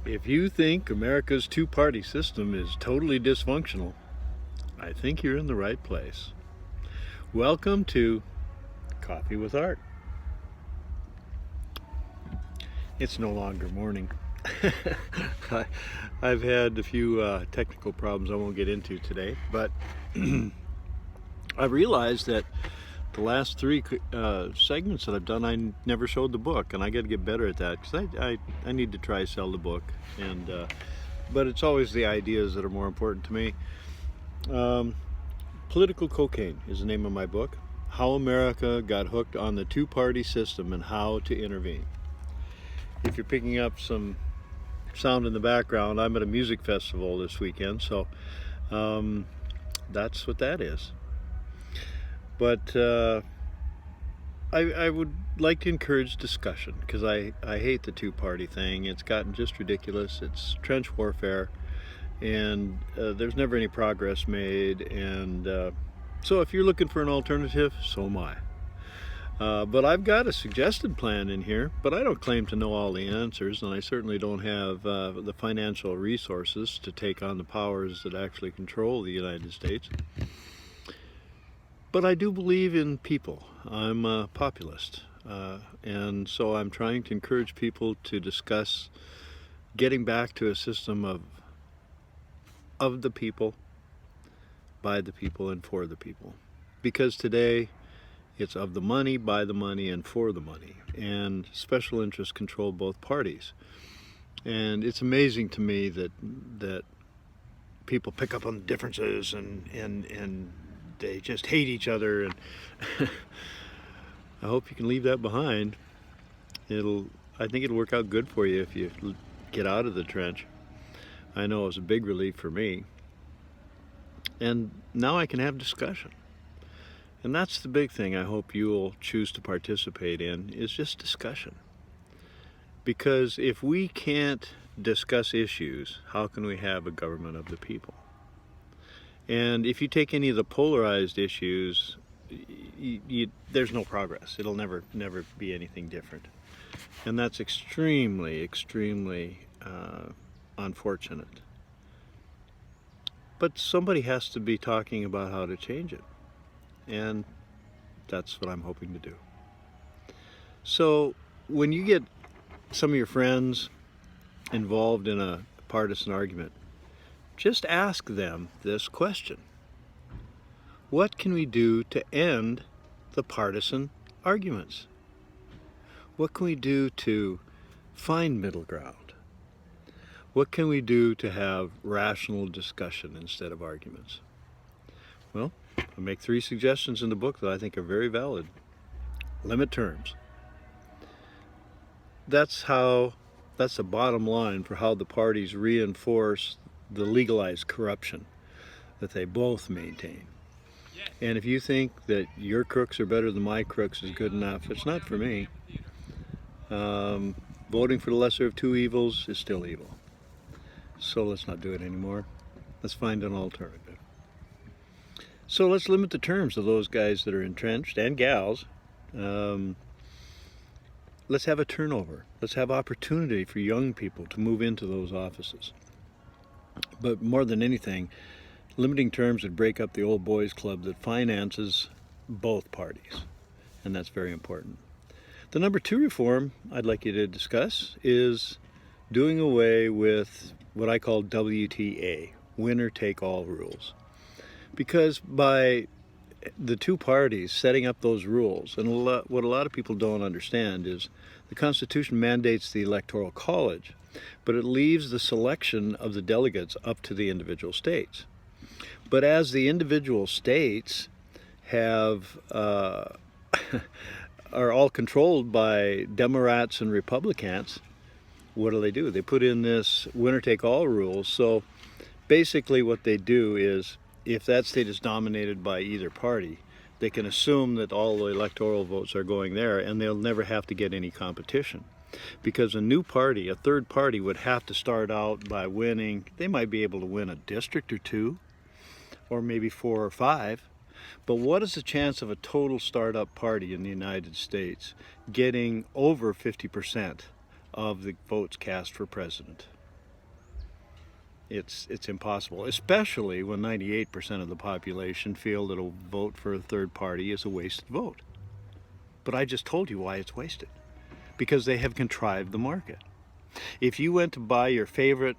If you think America's two-party system is totally dysfunctional, I think you're in the right place. Welcome to Coffee with Art. It's no longer morning. I've had a few technical problems I won't get into today, but I've realized that the last three segments that I've done, I never showed the book, and I got to get better at that because I need to try to sell the book. But it's always the ideas that are more important to me. Political Cocaine is the name of my book. How America Got Hooked on the Two-Party System and How to Intervene. If you're picking up some sound in the background, I'm at a music festival this weekend, so that's what that is. But I would like to encourage discussion because I hate the two-party thing. It's gotten just ridiculous. It's trench warfare, and there's never any progress made. And so if you're looking for an alternative, so am I. But I've got a suggested plan in here, but I don't claim to know all the answers, and I certainly don't have the financial resources to take on the powers that actually control the United States. But I do believe in people. I'm a populist, and so I'm trying to encourage people to discuss getting back to a system of the people, by the people, and for the people. Because today, it's of the money, by the money, and for the money. And special interests control both parties. And it's amazing to me that people pick up on the differences and they just hate each other. And I hope you can leave that behind. I think it'll work out good for you if you get out of the trench. I know it was a big relief for me. And now I can have discussion. And that's the big thing I hope you'll choose to participate in, is just discussion. Because if we can't discuss issues, how can we have a government of the people? And if you take any of the polarized issues, there's no progress. It'll never be anything different. And that's extremely, extremely unfortunate. But somebody has to be talking about how to change it. And that's what I'm hoping to do. So when you get some of your friends involved in a partisan argument, just ask them this question. What can we do to end the partisan arguments? What can we do to find middle ground? What can we do to have rational discussion instead of arguments? Well, I make 3 suggestions in the book that I think are very valid. Limit terms. That's the bottom line for how the parties reinforce the legalized corruption that they both maintain. And if you think that your crooks are better than my crooks is good enough, it's not for me. Voting for the lesser of two evils is still evil. So let's not do it anymore. Let's find an alternative. So let's limit the terms of those guys that are entrenched, and gals. Let's have a turnover. Let's have opportunity for young people to move into those offices. But more than anything, limiting terms would break up the old boys club that finances both parties. And that's very important. The number 2 reform I'd like you to discuss is doing away with what I call WTA, winner-take-all rules. Because by the two parties setting up those rules, and what a lot of people don't understand is the Constitution mandates the Electoral College, but it leaves the selection of the delegates up to the individual states. But as the individual states have are all controlled by Democrats and Republicans, what do? They put in this winner-take-all rules. So basically what they do is, if that state is dominated by either party, they can assume that all the electoral votes are going there, and they'll never have to get any competition. Because a new party, a third party, would have to start out by winning. They might be able to win a district or 2, or maybe 4 or 5. But what is the chance of a total startup party in the United States getting over 50% of the votes cast for president? It's impossible, especially when 98% of the population feel that a vote for a third party is a wasted vote. But I just told you why it's wasted. Because they have contrived the market. If you went to buy your favorite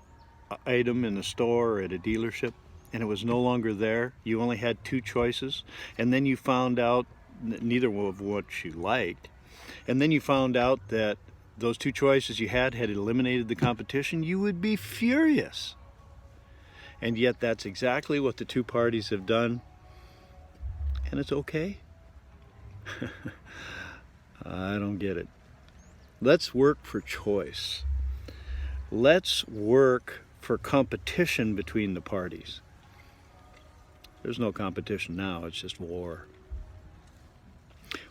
item in a store or at a dealership and it was no longer there, you only had two choices, and then you found out neither of what you liked, and then you found out that those two choices you had eliminated the competition, you would be furious. And yet that's exactly what the two parties have done, and it's okay. I don't get it. Let's work for choice. Let's work for competition between the parties. There's no competition now, it's just war.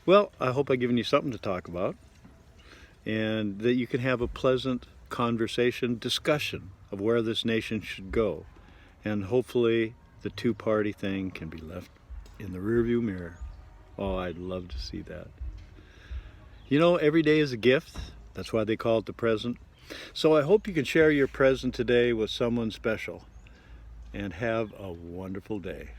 Well, I hope I've given you something to talk about, and that you can have a pleasant conversation, discussion of where this nation should go. And hopefully the two-party thing can be left in the rearview mirror. Oh, I'd love to see that. You know, every day is a gift. That's why they call it the present. So I hope you can share your present today with someone special, and have a wonderful day.